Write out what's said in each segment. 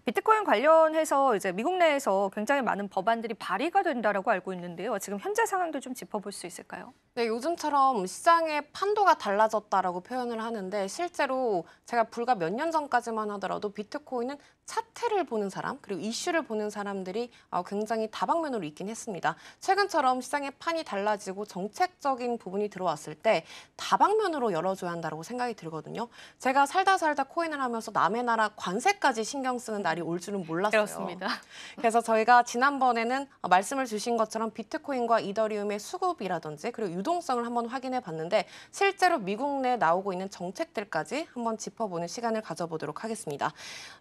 비트코인 관련해서 이제 미국 내에서 굉장히 많은 법안들이 발의가 된다라고 알고 있는데요. 지금 현재 상황도 좀 짚어볼 수 있을까요? 네, 요즘처럼 시장의 판도가 달라졌다라고 표현을 하는데 실제로 제가 불과 몇 년 전까지만 하더라도 비트코인은 차트를 보는 사람, 그리고 이슈를 보는 사람들이 굉장히 다방면으로 있긴 했습니다. 최근처럼 시장의 판이 달라지고 정책적인 부분이 들어왔을 때 다방면으로 열어줘야 한다고 생각이 들거든요. 제가 살다 살다 코인을 하면서 남의 나라 관세까지 신경 쓰는 날이 올 줄은 몰랐어요. 그렇습니다. 그래서 저희가 지난번에는 말씀을 주신 것처럼 비트코인과 이더리움의 수급이라든지 그리고 유동성을 한번 확인해 봤는데 실제로 미국 내에 나오고 있는 정책들까지 한번 짚어보는 시간을 가져보도록 하겠습니다.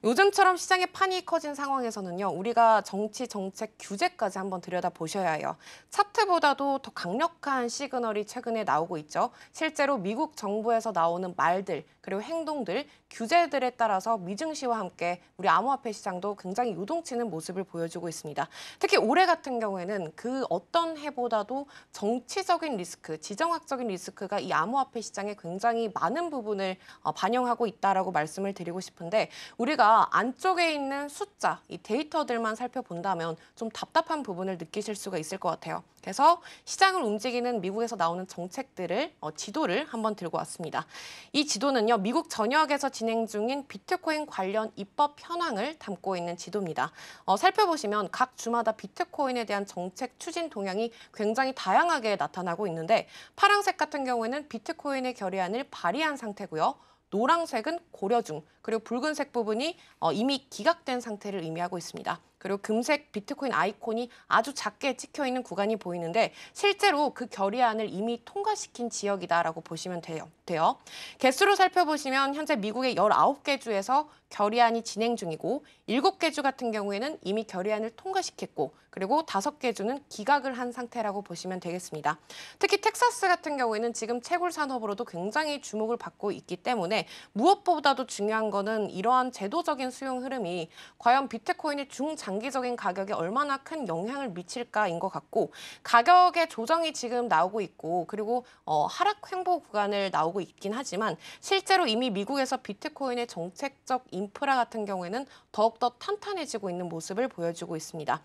요즘처럼 시장의 판이 커진 상황에서는요. 우리가 정치, 정책, 규제까지 한번 들여다보셔야 해요. 차트보다도 더 강력한 시그널이 최근에 나오고 있죠. 실제로 미국 정부에서 나오는 말들 그리고 행동들, 규제들에 따라서 미증시와 함께 우리 암호화폐 시장도 굉장히 요동치는 모습을 보여주고 있습니다. 특히 올해 같은 경우에는 그 어떤 해보다도 정치적인 리스크, 지정학적인 리스크가 이 암호화폐 시장에 굉장히 많은 부분을 반영하고 있다라고 말씀을 드리고 싶은데 우리가 안쪽에 있는 숫자, 이 데이터들만 살펴본다면 좀 답답한 부분을 느끼실 수가 있을 것 같아요. 그래서 시장을 움직이는 미국에서 나오는 정책들을 지도를 한번 들고 왔습니다. 이 지도는요. 미국 전역에서 진행 중인 비트코인 관련 입법 현황을 담고 있는 지도입니다. 살펴보시면 각 주마다 비트코인에 대한 정책 추진 동향이 굉장히 다양하게 나타나고 있는데 파란색 같은 경우에는 비트코인의 결의안을 발의한 상태고요. 노란색은 고려 중, 그리고 붉은색 부분이 이미 기각된 상태를 의미하고 있습니다. 그리고 금색 비트코인 아이콘이 아주 작게 찍혀 있는 구간이 보이는데 실제로 그 결의안을 이미 통과시킨 지역이다라고 보시면 돼요. 개수로 살펴보시면 현재 미국의 19개 주에서 결의안이 진행 중이고 7개 주 같은 경우에는 이미 결의안을 통과시켰고 그리고 5개 주는 기각을 한 상태라고 보시면 되겠습니다. 특히 텍사스 같은 경우에는 지금 채굴 산업으로도 굉장히 주목을 받고 있기 때문에 무엇보다도 중요한 거는 이러한 제도적인 수용 흐름이 과연 비트코인의 중장기적인 가격에 얼마나 큰 영향을 미칠까인 것 같고 가격의 조정이 지금 나오고 있고 그리고 하락 횡보 구간을 나오고 있긴 하지만 실제로 이미 미국에서 비트코인의 정책적 인프라 같은 경우에는 더욱더 탄탄해지고 있는 모습을 보여주고 있습니다.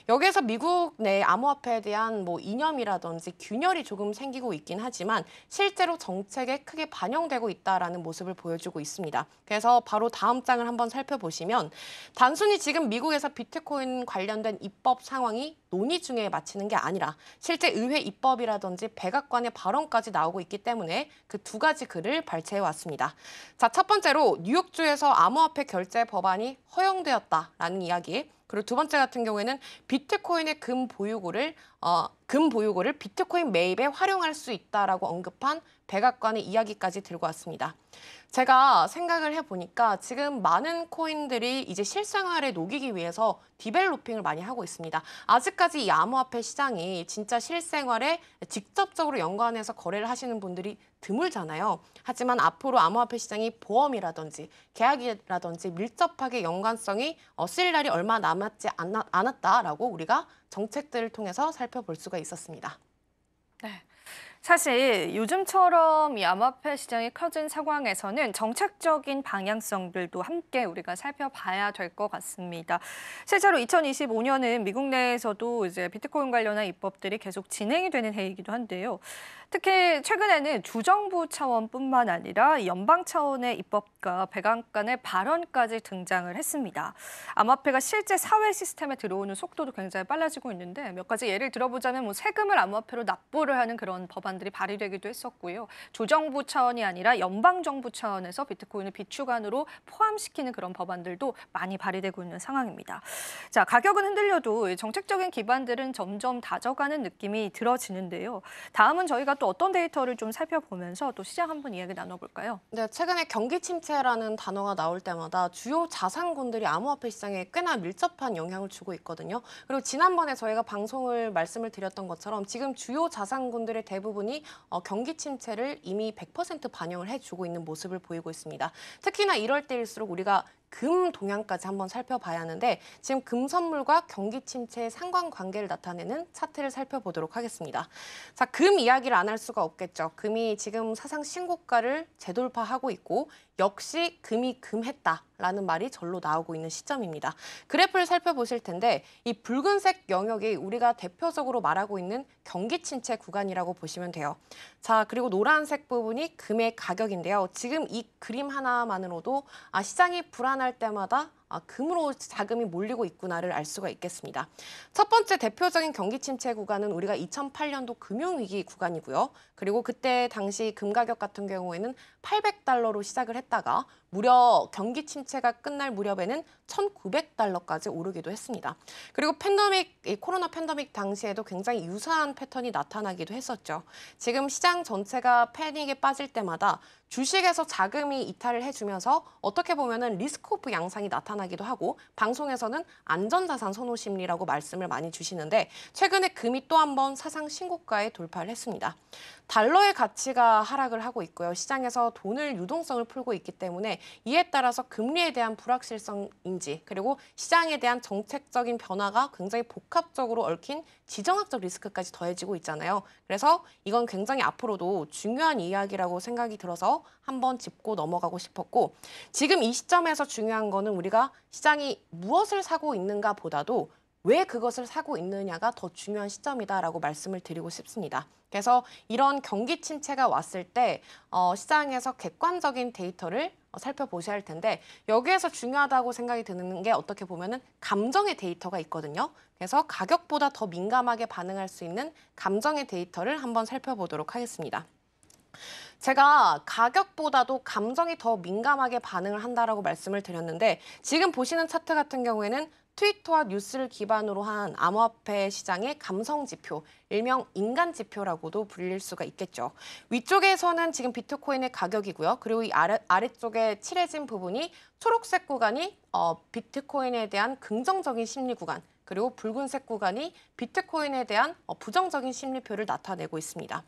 여기에서 미국 내 암호화폐에 대한 이념이라든지 균열이 조금 생기고 있긴 하지만 실제로 정책에 크게 반영되고 있다라는 모습을 보여주고 있습니다. 그래서 바로 다음 장을 한번 살펴보시면 단순히 지금 미국에서 비트코인 관련된 입법 상황이 논의 중에 마치는 게 아니라 실제 의회 입법이라든지 백악관의 발언까지 나오고 있기 때문에 그 두 가지 글을 발췌해 왔습니다. 자, 첫 번째로 뉴욕주에서 암호화폐 결제 법안이 허용되었다라는 이야기. 그리고 두 번째 같은 경우에는 비트코인의 금 보유고를 비트코인 매입에 활용할 수 있다라고 언급한 백악관의 이야기까지 들고 왔습니다. 제가 생각을 해보니까 지금 많은 코인들이 이제 실생활에 녹이기 위해서 디벨로핑을 많이 하고 있습니다. 아직까지 이 암호화폐 시장이 진짜 실생활에 직접적으로 연관해서 거래를 하시는 분들이 드물잖아요. 하지만 앞으로 암호화폐 시장이 보험이라든지 계약이라든지 밀접하게 연관성이 쓸 날이 얼마 남았지 않았다라고 우리가 정책들을 통해서 살펴볼 수가 있었습니다. 네. 사실 요즘처럼 이 암호화폐 시장이 커진 상황에서는 정책적인 방향성들도 함께 우리가 살펴봐야 될 것 같습니다. 실제로 2025년은 미국 내에서도 이제 비트코인 관련한 입법들이 계속 진행이 되는 해이기도 한데요. 특히 최근에는 주정부 차원뿐만 아니라 연방 차원의 입법과 백악관의 발언까지 등장을 했습니다. 암호화폐가 실제 사회 시스템에 들어오는 속도도 굉장히 빨라지고 있는데 몇 가지 예를 들어보자면 세금을 암호화폐로 납부를 하는 그런 법안들이 발의되기도 했었고요. 조정부 차원이 아니라 연방정부 차원에서 비트코인을 비축안으로 포함시키는 그런 법안들도 많이 발의되고 있는 상황입니다. 자, 가격은 흔들려도 정책적인 기반들은 점점 다져가는 느낌이 들어지는데요. 다음은 저희가 또 어떤 데이터를 좀 살펴보면서 또 시장 한번 이야기 나눠볼까요? 네, 최근에 경기 침체라는 단어가 나올 때마다 주요 자산군들이 암호화폐 시장에 꽤나 밀접한 영향을 주고 있거든요. 그리고 지난번에 저희가 방송을 말씀을 드렸던 것처럼 지금 주요 자산군들의 대부분이 경기 침체를 이미 100% 반영을 해주고 있는 모습을 보이고 있습니다. 특히나 이럴 때일수록 우리가 금 동향까지 한번 살펴봐야 하는데 지금 금 선물과 경기 침체의 상관관계를 나타내는 차트를 살펴보도록 하겠습니다. 자, 금 이야기를 안 할 수가 없겠죠. 금이 지금 사상 신고가를 재돌파하고 있고 역시 금이 금했다라는 말이 절로 나오고 있는 시점입니다. 그래프를 살펴보실 텐데 이 붉은색 영역이 우리가 대표적으로 말하고 있는 경기 침체 구간이라고 보시면 돼요. 자, 그리고 노란색 부분이 금의 가격인데요. 지금 이 그림 하나만으로도 시장이 불안할 때마다 금으로 자금이 몰리고 있구나를 알 수가 있겠습니다. 첫 번째 대표적인 경기 침체 구간은 우리가 2008년도 금융위기 구간이고요. 그리고 그때 당시 금 가격 같은 경우에는 800달러로 시작을 했다가 무려 경기 침체가 끝날 무렵에는 1,900달러까지 오르기도 했습니다. 그리고 이 코로나 팬데믹 당시에도 굉장히 유사한 패턴이 나타나기도 했었죠. 지금 시장 전체가 패닉에 빠질 때마다 주식에서 자금이 이탈을 해주면서 어떻게 보면은 리스크 오프 양상이 나타나기도 하고 방송에서는 안전자산 선호 심리라고 말씀을 많이 주시는데 최근에 금이 또 한 번 사상 신고가에 돌파를 했습니다. 달러의 가치가 하락을 하고 있고요. 시장에서 돈을 유동성을 풀고 있기 때문에 이에 따라서 금리에 대한 불확실성인지 그리고 시장에 대한 정책적인 변화가 굉장히 복합적으로 얽힌 지정학적 리스크까지 더해지고 있잖아요. 그래서 이건 굉장히 앞으로도 중요한 이야기라고 생각이 들어서 한번 짚고 넘어가고 싶었고 지금 이 시점에서 중요한 거는 우리가 시장이 무엇을 사고 있는가 보다도 왜 그것을 사고 있느냐가 더 중요한 시점이다라고 말씀을 드리고 싶습니다. 그래서 이런 경기 침체가 왔을 때 시장에서 객관적인 데이터를 살펴보셔야 할 텐데 여기에서 중요하다고 생각이 드는 게 어떻게 보면은 감정의 데이터가 있거든요. 그래서 가격보다 더 민감하게 반응할 수 있는 감정의 데이터를 한번 살펴보도록 하겠습니다. 제가 가격보다도 감정이 더 민감하게 반응을 한다라고 말씀을 드렸는데 지금 보시는 차트 같은 경우에는 트위터와 뉴스를 기반으로 한 암호화폐 시장의 감성 지표, 일명 인간 지표라고도 불릴 수가 있겠죠. 위쪽에서는 지금 비트코인의 가격이고요. 그리고 이 아래쪽에 칠해진 부분이 초록색 구간이 비트코인에 대한 긍정적인 심리 구간, 그리고 붉은색 구간이 비트코인에 대한 부정적인 심리표를 나타내고 있습니다.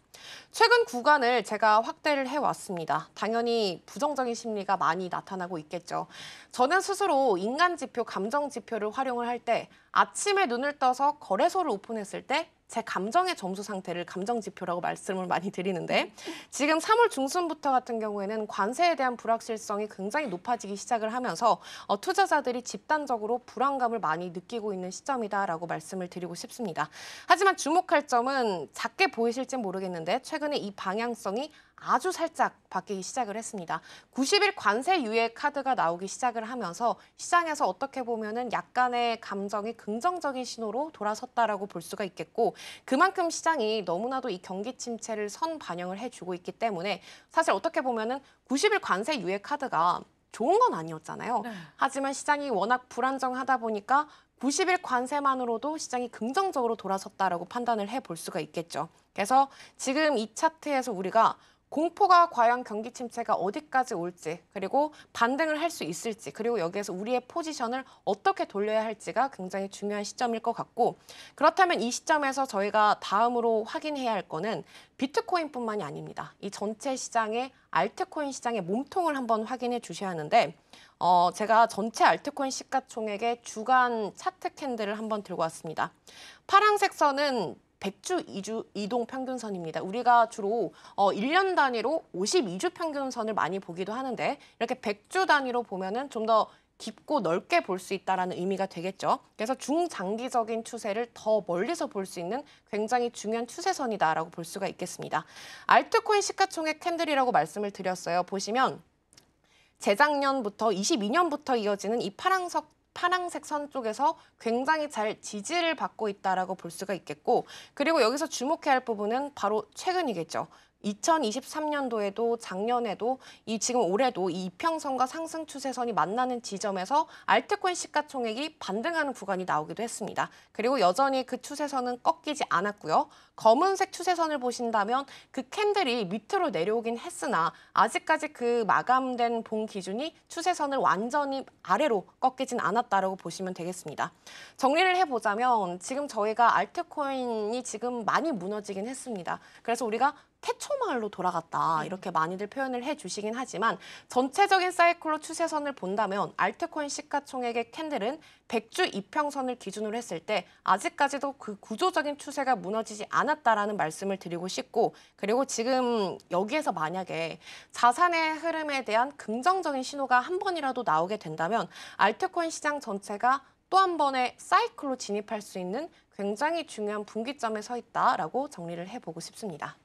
최근 구간을 제가 확대를 해왔습니다. 당연히 부정적인 심리가 많이 나타나고 있겠죠. 저는 스스로 인간 지표, 감정 지표를 활용을 할 때 아침에 눈을 떠서 거래소를 오픈했을 때 제 감정의 점수 상태를 감정 지표라고 말씀을 많이 드리는데 지금 3월 중순부터 같은 경우에는 관세에 대한 불확실성이 굉장히 높아지기 시작을 하면서 투자자들이 집단적으로 불안감을 많이 느끼고 있는 시점이다라고 말씀을 드리고 싶습니다. 하지만 주목할 점은 작게 보이실지 모르겠는데 최근에 이 방향성이 아주 살짝 바뀌기 시작을 했습니다. 90일 관세 유예 카드가 나오기 시작을 하면서 시장에서 어떻게 보면은 약간의 감정이 긍정적인 신호로 돌아섰다라고 볼 수가 있겠고 그만큼 시장이 너무나도 이 경기 침체를 선반영을 해주고 있기 때문에 사실 어떻게 보면은 90일 관세 유예 카드가 좋은 건 아니었잖아요. 네. 하지만 시장이 워낙 불안정하다 보니까 90일 관세만으로도 시장이 긍정적으로 돌아섰다라고 판단을 해볼 수가 있겠죠. 그래서 지금 이 차트에서 우리가 공포가 과연 경기 침체가 어디까지 올지 그리고 반등을 할 수 있을지 그리고 여기에서 우리의 포지션을 어떻게 돌려야 할지가 굉장히 중요한 시점일 것 같고 그렇다면 이 시점에서 저희가 다음으로 확인해야 할 거는 비트코인뿐만이 아닙니다. 이 전체 시장의 알트코인 시장의 몸통을 한번 확인해 주셔야 하는데 제가 전체 알트코인 시가총액의 주간 차트 캔들을 한번 들고 왔습니다. 파란색 선은 100주 이동 평균선입니다. 우리가 주로 1년 단위로 52주 평균선을 많이 보기도 하는데 이렇게 100주 단위로 보면은 좀 더 깊고 넓게 볼 수 있다라는 의미가 되겠죠. 그래서 중장기적인 추세를 더 멀리서 볼 수 있는 굉장히 중요한 추세선이다라고 볼 수가 있겠습니다. 알트코인 시가총액 캔들이라고 말씀을 드렸어요. 보시면 재작년부터 22년부터 이어지는 이 파란색 선 쪽에서 굉장히 잘 지지를 받고 있다라고 볼 수가 있겠고 그리고 여기서 주목해야 할 부분은 바로 최근이겠죠. 2023년도에도 작년에도 지금 올해도 이 이평선과 상승 추세선이 만나는 지점에서 알트코인 시가총액이 반등하는 구간이 나오기도 했습니다. 그리고 여전히 그 추세선은 꺾이지 않았고요. 검은색 추세선을 보신다면 그 캔들이 밑으로 내려오긴 했으나 아직까지 그 마감된 봉 기준이 추세선을 완전히 아래로 꺾이진 않았다라고 보시면 되겠습니다. 정리를 해보자면 지금 저희가 알트코인이 지금 많이 무너지긴 했습니다. 그래서 우리가 태초마을로 돌아갔다 이렇게 많이들 표현을 해주시긴 하지만 전체적인 사이클로 추세선을 본다면 알트코인 시가총액의 캔들은 100주 이평선을 기준으로 했을 때 아직까지도 그 구조적인 추세가 무너지지 않았다라는 말씀을 드리고 싶고 그리고 지금 여기에서 만약에 자산의 흐름에 대한 긍정적인 신호가 한 번이라도 나오게 된다면 알트코인 시장 전체가 또 한 번의 사이클로 진입할 수 있는 굉장히 중요한 분기점에 서 있다라고 정리를 해보고 싶습니다.